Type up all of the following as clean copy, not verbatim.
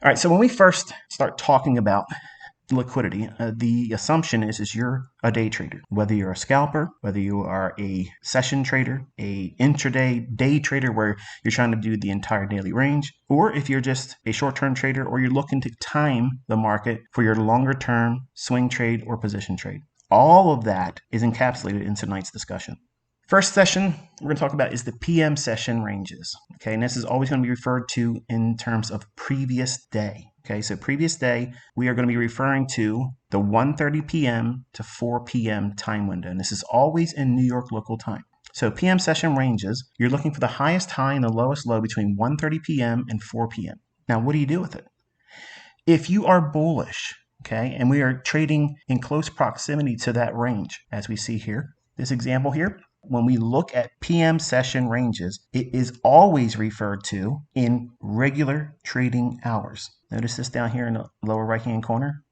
All right, so when we first start talking about liquidity, the assumption is you're a day trader, whether you're a scalper, whether you are a session trader, a intraday day trader where you're trying to do the entire daily range, or if you're just a short-term trader or you're looking to time the market for your longer-term swing trade or position trade. All of that is encapsulated in tonight's discussion. First session we're going to talk about is the PM session ranges. Okay, and this is always going to be referred to in terms of previous day. Okay, so previous day, we are going to be referring to the 1:30 p.m. to 4 p.m. time window, and this is always in New York local time. So PM session ranges, you're looking for the highest high and the lowest low between 1:30 p.m. and 4 p.m. Now, what do you do with it? If you are bullish, okay, and we are trading in close proximity to that range, as we see here, this example here, when we look at PM session ranges, it is always referred to in regular trading hours. Notice this down here in the lower right-hand corner.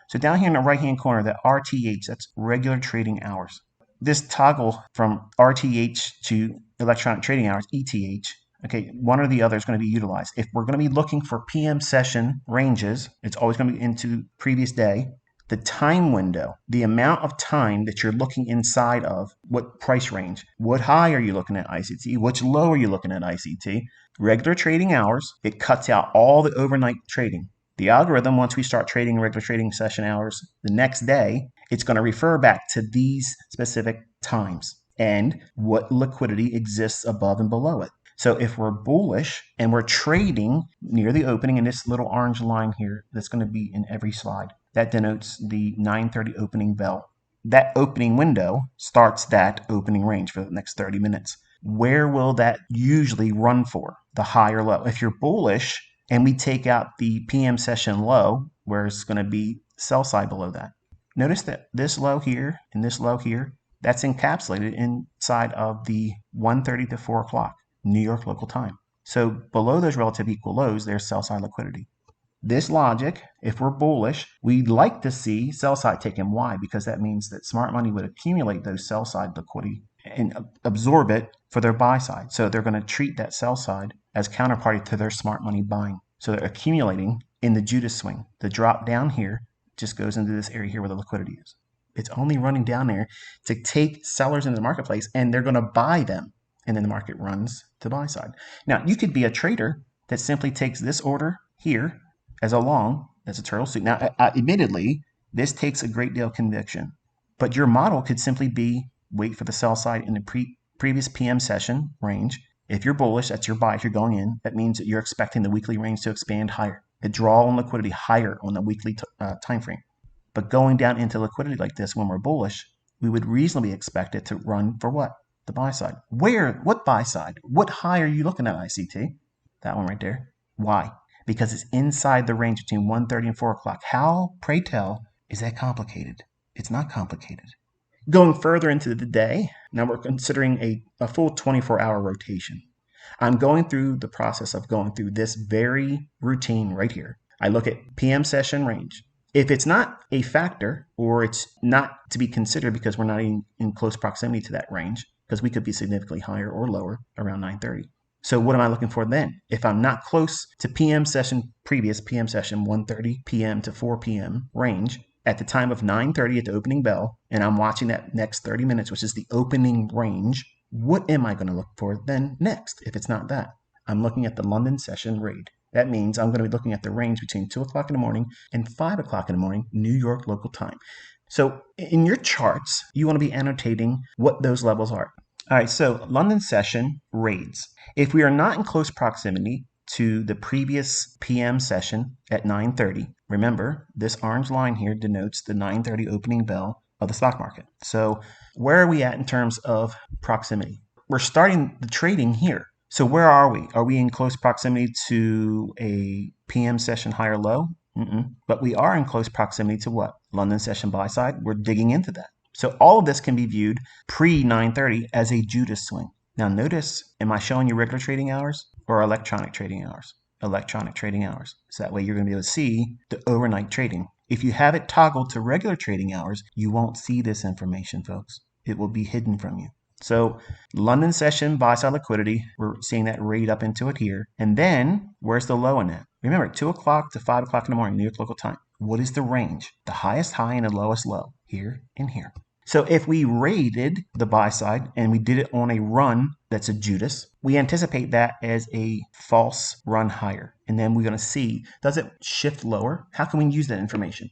So down here in the right-hand corner, that RTH, that's regular trading hours. This toggle from RTH to electronic trading hours, ETH, okay, one or the other is going to be utilized. If we're going to be looking for PM session ranges, it's always going to be into previous day. The time window, the amount of time that you're looking inside of, what price range, what high are you looking at ICT, which low are you looking at ICT, regular trading hours, it cuts out all the overnight trading. The algorithm, once we start trading regular trading session hours the next day, it's going to refer back to these specific times and what liquidity exists above and below it. So if we're bullish and we're trading near the opening in this little orange line here that's going to be in every slide, that denotes the 9:30 opening bell. That opening window starts that opening range for the next 30 minutes. Where will that usually run for? The high or low? If you're bullish and we take out the PM session low, where it's going to be sell side below that. Notice that this low here and this low here, that's encapsulated inside of the 1:30 to 4 o'clock New York local time. So below those relative equal lows, there's sell side liquidity. This logic, if we're bullish, we'd like to see sell side taken. Why? Because that means that smart money would accumulate those sell side liquidity and absorb it for their buy side. So they're going to treat that sell side as counterparty to their smart money buying. So they're accumulating in the Judas swing. The drop down here just goes into this area here where the liquidity is. It's only running down there to take sellers into the marketplace, and they're going to buy them. And then the market runs to buy side. Now, you could be a trader that simply takes this order here as a long, as a turtle suit. Now, admittedly, this takes a great deal of conviction, but your model could simply be wait for the sell side in the previous PM session range. If you're bullish, that's your buy. If you're going in, that means that you're expecting the weekly range to expand higher, a draw on liquidity higher on the weekly time frame. But going down into liquidity like this when we're bullish, we would reasonably expect it to run for what? The buy side. Where? What buy side? What high are you looking at, ICT? That one right there. Why? Because it's inside the range between 1:30 and 4 o'clock. How, pray tell, is that complicated? It's not complicated. Going further into the day, now we're considering a full 24-hour rotation. I'm going through the process of going through this very routine right here. I look at PM session range. If it's not a factor or it's not to be considered because we're not in close proximity to that range, because we could be significantly higher or lower around 9:30. So what am I looking for then? If I'm not close to PM session, previous PM session 1:30 p.m. to 4 p.m. range at the time of 9:30 at the opening bell, and I'm watching that next 30 minutes, which is the opening range, what am I going to look for then next? If it's not that, I'm looking at the London session raid. That means I'm going to be looking at the range between 2 o'clock in the morning and 5 o'clock in the morning, New York local time. So in your charts, you want to be annotating what those levels are. All right, so London session raids. If we are not in close proximity to the previous PM session at 9:30, remember this orange line here denotes the 9:30 opening bell of the stock market. So where are we at in terms of proximity? We're starting the trading here. So where are we? Are we in close proximity to a PM session high or low? But we are in close proximity to what? London session buy side. We're digging into that. So all of this can be viewed pre-9:30 as a Judas swing. Now notice, am I showing you regular trading hours or electronic trading hours? Electronic trading hours. So that way you're going to be able to see the overnight trading. If you have it toggled to regular trading hours, you won't see this information, folks. It will be hidden from you. So London session buy side liquidity, we're seeing that raid up into it here. And then where's the low in that? Remember, 2 o'clock to 5 o'clock in the morning, New York local time. What is the range? The highest high and the lowest low, here and here. So if we rated the buy side and we did it on a run that's a Judas, we anticipate that as a false run higher. And then we're going to see, does it shift lower? How can we use that information?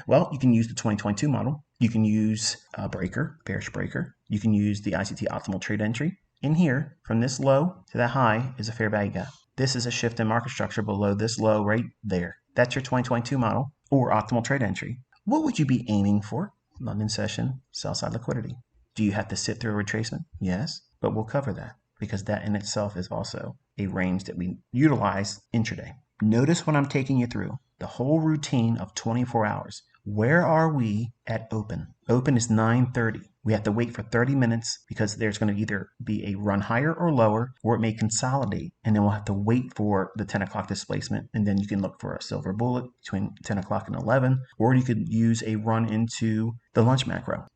Well, you can use the 2022 model. You can use a breaker, bearish breaker. You can use the ICT optimal trade entry. In here, from this low to that high is a fair value gap. This is a shift in market structure below this low right there. That's your 2022 model or optimal trade entry. What would you be aiming for? London session, sell side liquidity. Do you have to sit through a retracement? Yes, but we'll cover that because that in itself is also a range that we utilize intraday. Notice what I'm taking you through, the whole routine of 24 hours. Where are we at open? Open is 9:30. We have to wait for 30 minutes because there's going to either be a run higher or lower, or it may consolidate. And then we'll have to wait for the 10 o'clock displacement. And then you can look for a silver bullet between 10 o'clock and 11, or you could use a run into the lunch macro.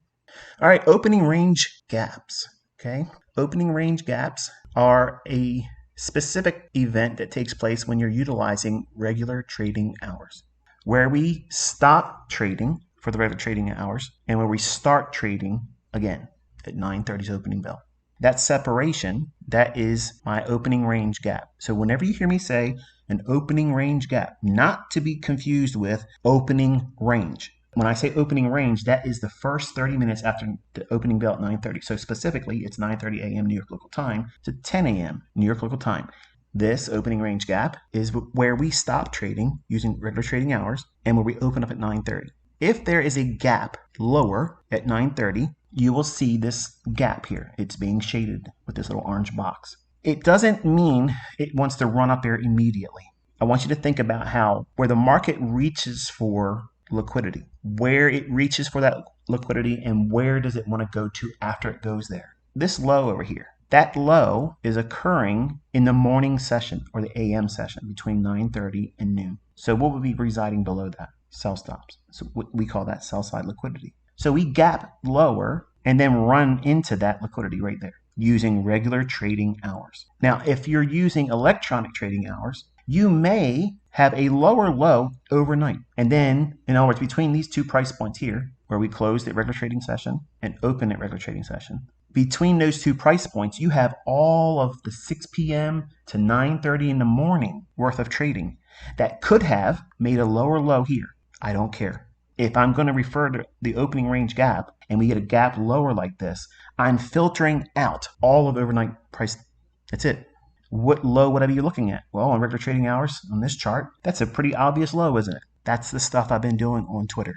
All right, opening range gaps. Okay, opening range gaps are a specific event that takes place when you're utilizing regular trading hours, where we stop trading for the regular trading hours and where we start trading again at 9:30's opening bell. That separation, that is my opening range gap. So whenever you hear me say an opening range gap, not to be confused with opening range. When I say opening range, that is the first 30 minutes after the opening bell at 9:30. So specifically, it's 9:30 a.m. New York local time to 10 a.m. New York local time. This opening range gap is where we stop trading using regular trading hours and where we open up at 9:30. If there is a gap lower at 9:30, you will see this gap here. It's being shaded with this little orange box. It doesn't mean it wants to run up there immediately. I want you to think about how where the market reaches for liquidity, where it reaches for that liquidity, and where does it want to go to after it goes there. This low over here, that low is occurring in the morning session or the AM session between 9:30 and noon. So what would be residing below that? Sell stops. So we call that sell side liquidity. So we gap lower and then run into that liquidity right there using regular trading hours. Now, if you're using electronic trading hours, you may have a lower low overnight. And then, in other words, between these two price points here, where we closed at regular trading session and open at regular trading session, between those two price points, you have all of the 6 p.m. to 9:30 in the morning worth of trading that could have made a lower low here. I don't care. If I'm going to refer to the opening range gap and we get a gap lower like this, I'm filtering out all of overnight price. That's it. What low would I be looking at? Well, on regular trading hours on this chart, that's a pretty obvious low, isn't it? That's the stuff I've been doing on Twitter.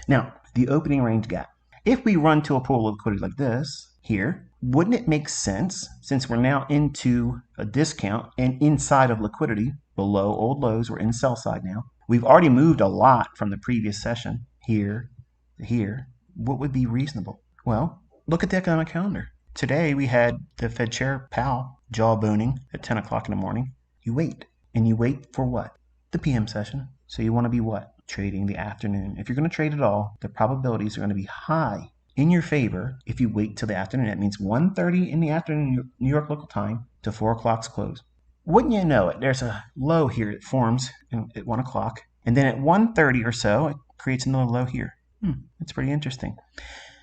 Now, the opening range gap. If we run to a pool of liquidity like this here, wouldn't it make sense, since we're now into a discount and inside of liquidity, below old lows, we're in sell side now. We've already moved a lot from the previous session here to here. What would be reasonable? Well, look at the economic calendar. Today we had the Fed Chair Powell jawboning at 10 o'clock in the morning. You wait. And you wait for what? The PM session. So you want to be what? Trading the afternoon. If you're going to trade at all, the probabilities are going to be high in your favor if you wait till the afternoon. That means 1:30 in the afternoon, New York local time, to 4 o'clock's close. Wouldn't you know it, there's a low here that forms at 1 o'clock. And then at 1:30 or so, it creates another low here. That's pretty interesting.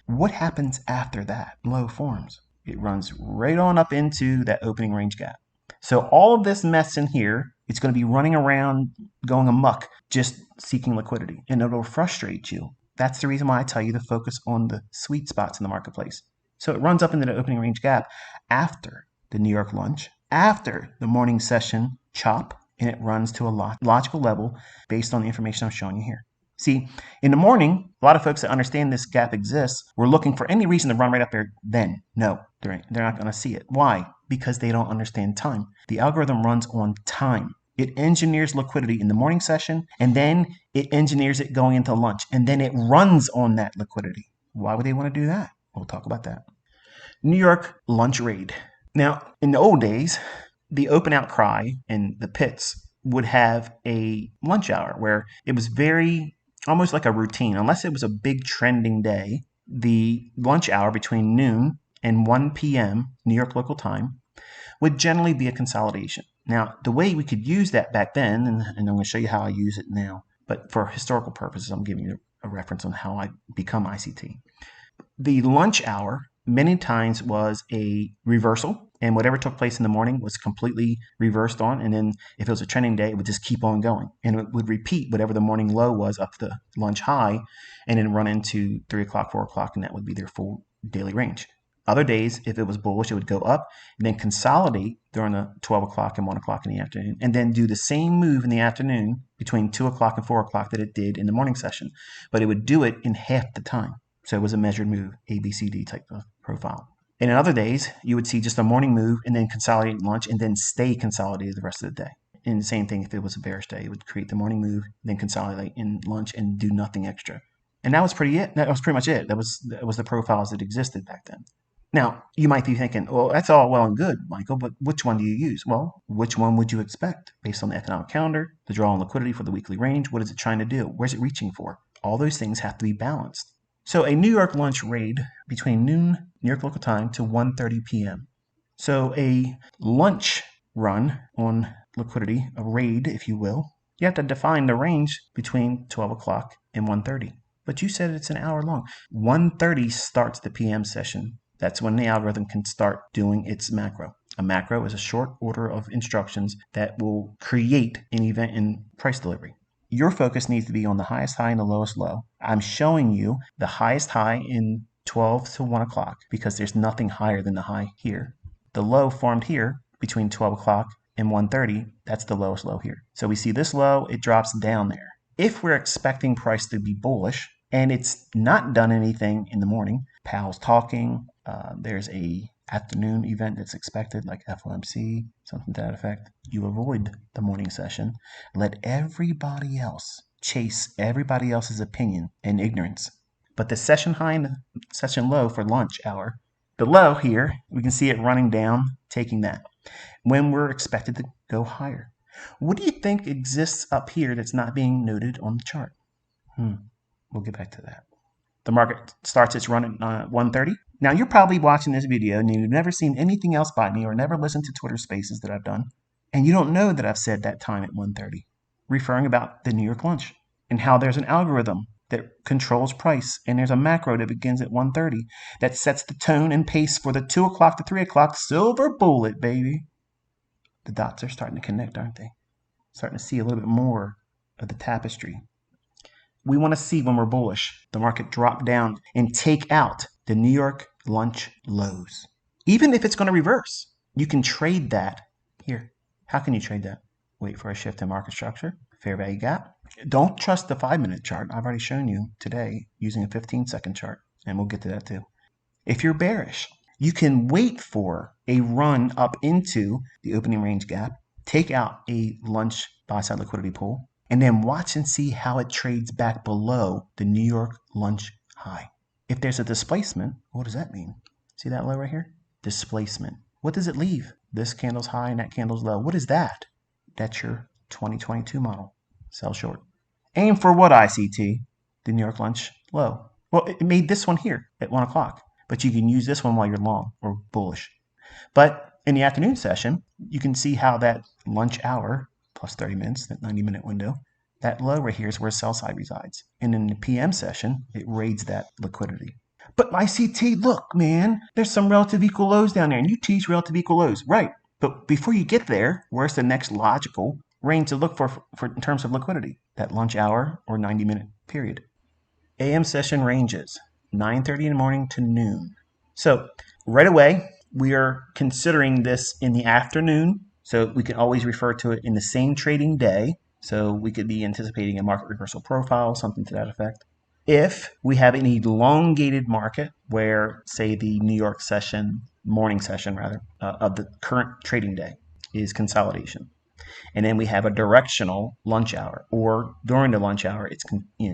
What happens after that low forms? It runs right on up into that opening range gap. So all of this mess in here, it's going to be running around, going amok, just seeking liquidity. And it'll frustrate you. That's the reason why I tell you to focus on the sweet spots in the marketplace. So it runs up into the opening range gap after the New York lunch, after the morning session chop, and it runs to a logical level based on the information I'm showing you here. See, in the morning, a lot of folks that understand this gap exists were looking for any reason to run right up there then. No, they're not going to see it. Why? Because they don't understand time. The algorithm runs on time. It engineers liquidity in the morning session, and then it engineers it going into lunch, and then it runs on that liquidity. Why would they want to do that? We'll talk about that. New York lunch raid. Now, in the old days, the open outcry and the pits would have a lunch hour where it was very almost like a routine. Unless it was a big trending day, the lunch hour between noon and 1 p.m. New York local time would generally be a consolidation. Now, the way we could use that back then, and I'm going to show you how I use it now, but for historical purposes, I'm giving you a reference on how I become ICT. The lunch hour many times was a reversal, and whatever took place in the morning was completely reversed on, and then if it was a trending day, it would just keep on going, and it would repeat whatever the morning low was up to the lunch high, and then run into 3 o'clock, 4 o'clock, and that would be their full daily range. Other days, if it was bullish, it would go up and then consolidate during the 12 o'clock and 1 o'clock in the afternoon, and then do the same move in the afternoon between 2 o'clock and 4 o'clock that it did in the morning session, but it would do it in half the time. So it was a measured move, ABCD type of profile. And in other days, you would see just a morning move and then consolidate lunch and then stay consolidated the rest of the day. And the same thing if it was a bearish day, it would create the morning move, then consolidate in lunch and do nothing extra. And that was pretty much it. That was the profiles that existed back then. Now, you might be thinking, well, that's all well and good, Michael, but which one do you use? Well, which one would you expect based on the economic calendar, the draw on liquidity for the weekly range? What is it trying to do? Where's it reaching for? All those things have to be balanced. So a New York lunch raid between noon, New York local time, to 1:30 p.m. So a lunch run on liquidity, a raid, if you will, you have to define the range between 12 o'clock and 1:30. But you said it's an hour long. 1:30 starts the PM session. That's when the algorithm can start doing its macro. A macro is a short order of instructions that will create an event in price delivery. Your focus needs to be on the highest high and the lowest low. I'm showing you the highest high in 12 to 1 o'clock because there's nothing higher than the high here. The low formed here between 12 o'clock and 1:30, that's the lowest low here. So we see this low, it drops down there. If we're expecting price to be bullish and it's not done anything in the morning, Powell's talking, there's a afternoon event that's expected like FOMC, something to that effect, you avoid the morning session. Let everybody else chase everybody else's opinion and ignorance. But the session high and the session low for lunch hour, the low here, we can see it running down, taking that, when we're expected to go higher. What do you think exists up here that's not being noted on the chart? We'll get back to that. The market starts its run at 1:30. Now, you're probably watching this video and you've never seen anything else by me or never listened to Twitter Spaces that I've done, and you don't know that I've said that time at 1:30, referring about the New York lunch and how there's an algorithm that controls price, and there's a macro that begins at 1:30 that sets the tone and pace for the 2 o'clock to 3 o'clock silver bullet, baby. The dots are starting to connect, aren't they? Starting to see a little bit more of the tapestry. We want to see when we're bullish, the market drop down and take out the New York lunch lows. Even if it's going to reverse, you can trade that here. How can you trade that? Wait for a shift in market structure, fair value gap. Don't trust the 5-minute chart. I've already shown you today using a 15-second chart, and we'll get to that too. If you're bearish, you can wait for a run up into the opening range gap, take out a lunch buy-side liquidity pool, and then watch and see how it trades back below the New York lunch high. If there's a displacement, what does that mean? See that low right here? Displacement. What does it leave? This candle's high and that candle's low. What is that? That's your 2022 model. Sell short. Aim for what, ICT? The New York lunch low. Well, it made this one here at 1 o'clock, but you can use this one while you're long or bullish. But in the afternoon session, you can see how that lunch hour plus 30 minutes, that 90-minute window, that low right here is where sell side resides. And in the PM session, it raids that liquidity. But ICT, look, man, there's some relative equal lows down there, and you teach relative equal lows. Right. But before you get there, where's the next logical range to look for in terms of liquidity? That lunch hour or 90-minute period. AM session ranges, 9:30 in the morning to noon. So right away, we are considering this in the afternoon. So we can always refer to it in the same trading day. So we could be anticipating a market reversal profile, something to that effect. If we have an elongated market where, say, the New York session, morning session rather, of the current trading day is consolidation. And then we have a directional lunch hour, or during the lunch hour, it's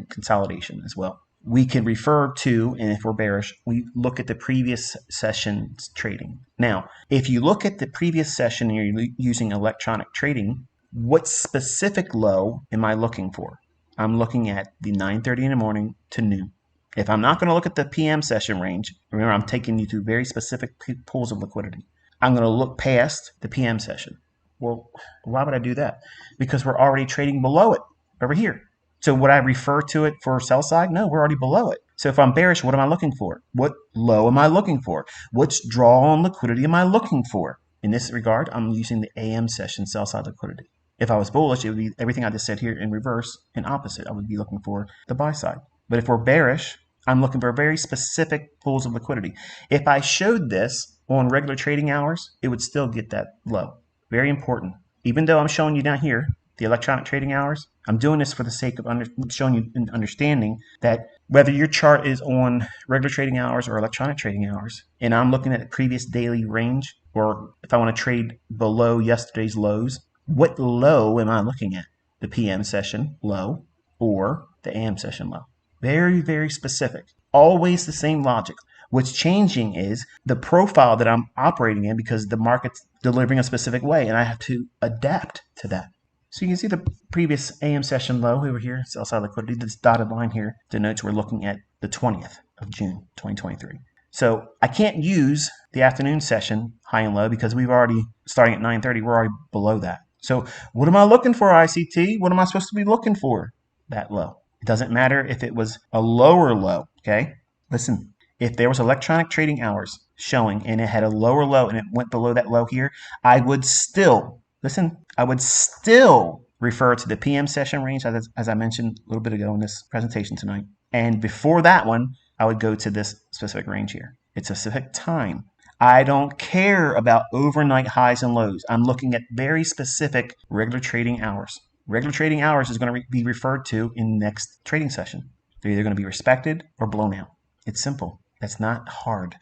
consolidation as well. We can refer to, and if we're bearish, we look at the previous session's trading. Now, if you look at the previous session and you're using electronic trading, what specific low am I looking for? I'm looking at the 9:30 in the morning to noon. If I'm not going to look at the PM session range, remember I'm taking you to very specific pools of liquidity. I'm going to look past the PM session. Well, why would I do that? Because we're already trading below it over here. So would I refer to it for sell side? No, we're already below it. So if I'm bearish, what am I looking for? What low am I looking for? Which draw on liquidity am I looking for? In this regard, I'm using the AM session sell side liquidity. If I was bullish, it would be everything I just said here in reverse and opposite. I would be looking for the buy side. But if we're bearish, I'm looking for very specific pools of liquidity. If I showed this on regular trading hours, it would still get that low. Very important. Even though I'm showing you down here the electronic trading hours, I'm doing this for the sake of showing you an understanding that whether your chart is on regular trading hours or electronic trading hours, and I'm looking at the previous daily range, or if I want to trade below yesterday's lows, what low am I looking at? The PM session low or the AM session low? Very, very specific. Always the same logic. What's changing is the profile that I'm operating in because the market's delivering a specific way and I have to adapt to that. So you can see the previous AM session low over here, sell side liquidity. This dotted line here denotes we're looking at the 20th of June, 2023. So I can't use the afternoon session high and low because we've already, starting at 9:30, we're already below that. So what am I looking for, ICT? What am I supposed to be looking for? That low. It doesn't matter if it was a lower low, okay? Listen, if there was electronic trading hours showing and it had a lower low and it went below that low here, I would still, listen, I would still refer to the PM session range as I mentioned a little bit ago in this presentation tonight. And before that one, I would go to this specific range here. It's a specific time. I don't care about overnight highs and lows. I'm looking at very specific regular trading hours. Regular trading hours is going to be referred to in next trading session. They're either going to be respected or blown out. It's simple. That's not hard.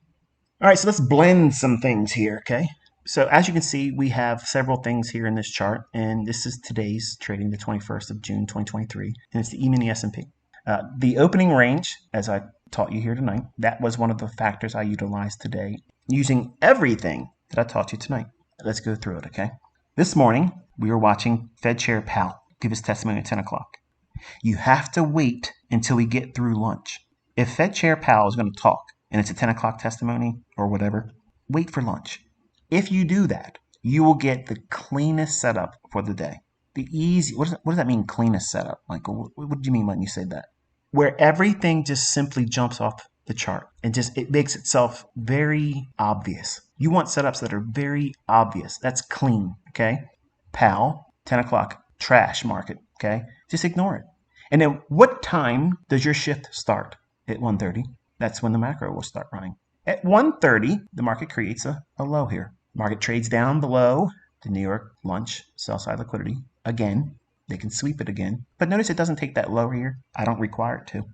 All right, so let's blend some things here, okay? So as you can see, we have several things here in this chart, and this is today's trading, the 21st of June, 2023, and it's the E-mini S&P. The opening range, as I taught you here tonight, that was one of the factors I utilized today using everything that I taught you tonight. Let's go through it, okay? This morning, we were watching Fed Chair Powell give his testimony at 10 o'clock. You have to wait until we get through lunch. If Fed Chair Powell is going to talk and it's a 10 o'clock testimony or whatever, wait for lunch. If you do that, you will get the cleanest setup for the day. The easy, what does that mean, cleanest setup? Michael, what do you mean when you say that? Where everything just simply jumps off the chart and just it makes itself very obvious. You want setups that are very obvious. That's clean, okay? Powell, 10 o'clock, trash market, okay? Just ignore it. And then what time does your shift start? At 1:30. That's when the macro will start running. At 1:30, the market creates a low here. Market trades down below the New York lunch sell side liquidity. Again, they can sweep it again. But notice it doesn't take that low here. I don't require it to.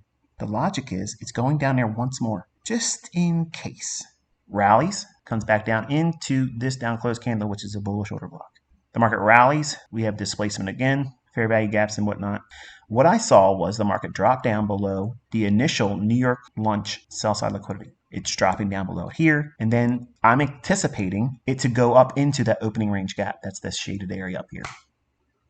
The logic is it's going down there once more, just in case. Rallies, comes back down into this down close candle, which is a bullish order block. The market rallies. We have displacement again, fair value gaps and whatnot. What I saw was the market drop down below the initial New York lunch sell side liquidity. It's dropping down below here, and then I'm anticipating it to go up into that opening range gap. That's this shaded area up here.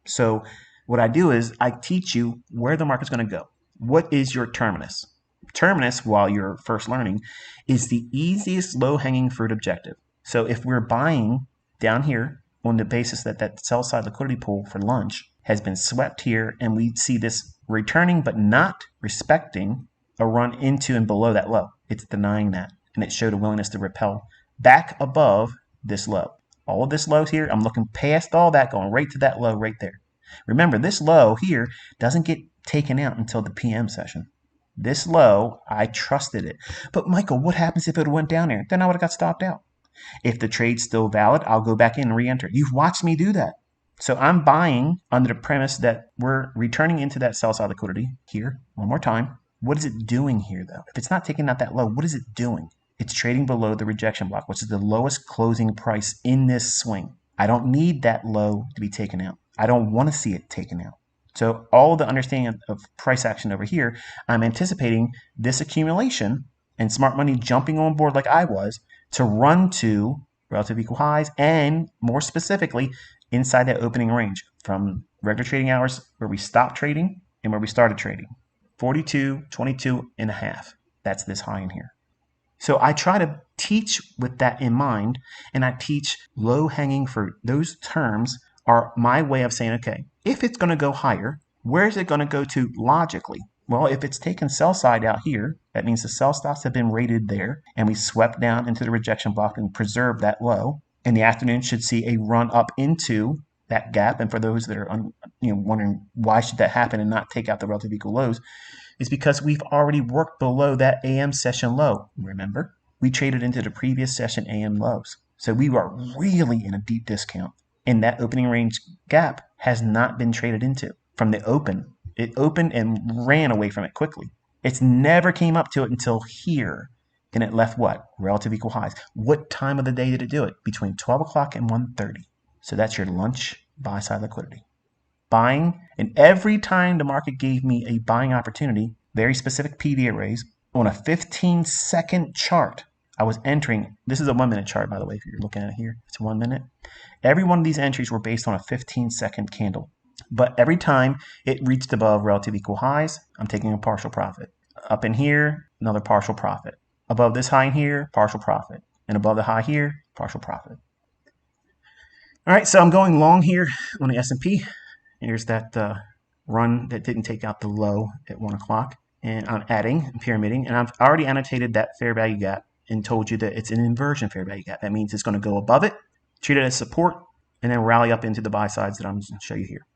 So what I do is I teach you where the market's going to go. What is your terminus? Terminus, while you're first learning, is the easiest low-hanging fruit objective. So if we're buying down here on the basis that that sell side liquidity pool for lunch has been swept here, and we see this returning but not respecting a run into and below that low. It's denying that, and it showed a willingness to repel back above this low. All of this low here, I'm looking past all that, going right to that low right there. Remember, this low here doesn't get taken out until the PM session. This low, I trusted it. But Michael, what happens if it went down there? Then I would have got stopped out. If the trade's still valid, I'll go back in and re-enter. You've watched me do that. So I'm buying under the premise that we're returning into that sell side liquidity here one more time. What is it doing here, though? If it's not taking out that low, what is it doing? It's trading below the rejection block, which is the lowest closing price in this swing. I don't need that low to be taken out. I don't want to see it taken out. So all the understanding of price action over here, I'm anticipating this accumulation and smart money jumping on board like I was to run to relative equal highs and more specifically inside that opening range from regular trading hours where we stopped trading and where we started trading. 42, 22 and a half. That's this high in here. So I try to teach with that in mind, and I teach low-hanging fruit. Those terms are my way of saying, okay, if it's going to go higher, where is it going to go to logically? Well, if it's taken sell side out here, that means the sell stops have been rated there, and we swept down into the rejection block and preserved that low. In the afternoon, should see a run up into that gap. And for those that are wondering why should that happen and not take out the relative equal lows, is because we've already worked below that AM session low. Remember, we traded into the previous session AM lows. So we are really in a deep discount. And that opening range gap has not been traded into from the open. It opened and ran away from it quickly. It's never came up to it until here. And it left what? Relative equal highs. What time of the day did it do it? Between 12 o'clock and 1:30. So that's your lunch buy side liquidity. Buying, and every time the market gave me a buying opportunity, very specific PD arrays, on a 15-second chart, I was entering. This is a 1-minute chart, by the way, if you're looking at it here. It's 1 minute. Every one of these entries were based on a 15-second candle. But every time it reached above relative equal highs, I'm taking a partial profit. Up in here, another partial profit. Above this high in here, partial profit. And above the high here, partial profit. All right, so I'm going long here on the S&P. Here's that run that didn't take out the low at 1 o'clock. And I'm adding and pyramiding. And I've already annotated that fair value gap and told you that it's an inversion fair value gap. That means it's going to go above it, treat it as support, and then rally up into the buy sides that I'm going to show you here.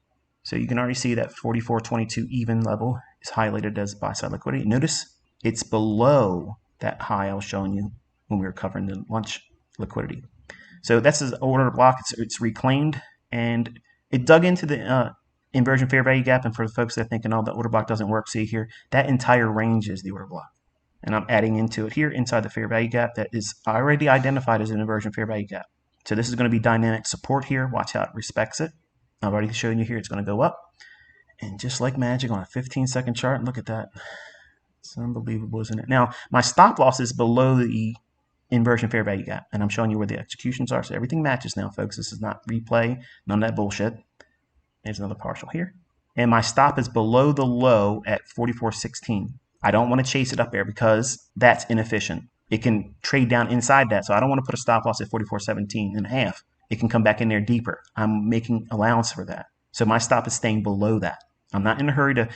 So you can already see that 44.22 even level is highlighted as buy side liquidity. Notice it's below that high I was showing you when we were covering the lunch liquidity. So that's an order block. It's reclaimed, and it dug into the inversion fair value gap. And for the folks that are thinking, oh, the order block doesn't work, see here, that entire range is the order block. And I'm adding into it here inside the fair value gap that is already identified as an inversion fair value gap. So this is going to be dynamic support here. Watch how it respects it. I've already shown you here it's going to go up. And just like magic on a 15-second chart, look at that. It's unbelievable, isn't it? Now, my stop loss is below the inversion fair value gap, and I'm showing you where the executions are. So everything matches now, folks. This is not replay, none of that bullshit. There's another partial here. And my stop is below the low at 44.16. I don't want to chase it up there because that's inefficient. It can trade down inside that, so I don't want to put a stop loss at 44.17 and a half. It can come back in there deeper. I'm making allowance for that. So my stop is staying below that. I'm not in a hurry to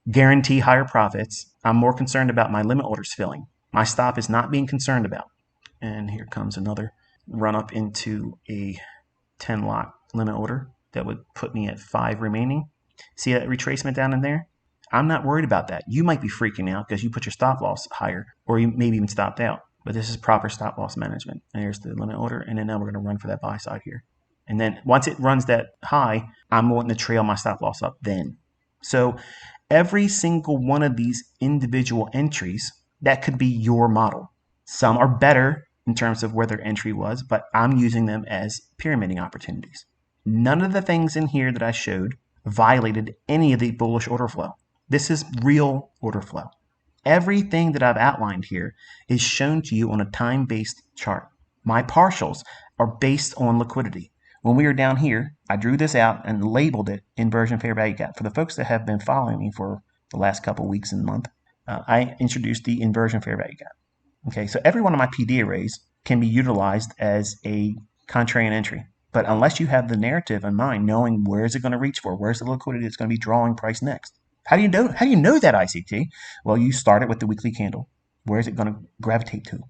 guarantee higher profits. I'm more concerned about my limit orders filling. My stop is not being concerned about. And here comes another run up into a 10 lot limit order that would put me at 5 remaining. See that retracement down in there? I'm not worried about that. You might be freaking out because you put your stop loss higher, or you maybe even stopped out. But this is proper stop loss management. And here's the limit order. And then now we're going to run for that buy side here. And then once it runs that high, I'm wanting to trail my stop loss up then. So every single one of these individual entries, that could be your model. Some are better in terms of where their entry was, but I'm using them as pyramiding opportunities. None of the things in here that I showed violated any of the bullish order flow. This is real order flow. Everything that I've outlined here is shown to you on a time-based chart. My partials are based on liquidity. When we were down here, I drew this out and labeled it inversion fair value gap. For the folks that have been following me for the last couple of weeks and month, I introduced the inversion fair value gap. Okay, so every one of my PD arrays can be utilized as a contrarian entry. But unless you have the narrative in mind, knowing where is it going to reach for, where's the liquidity that's going to be drawing price next. How do you know that, ICT? Well, you start it with the weekly candle. Where is it going to gravitate to?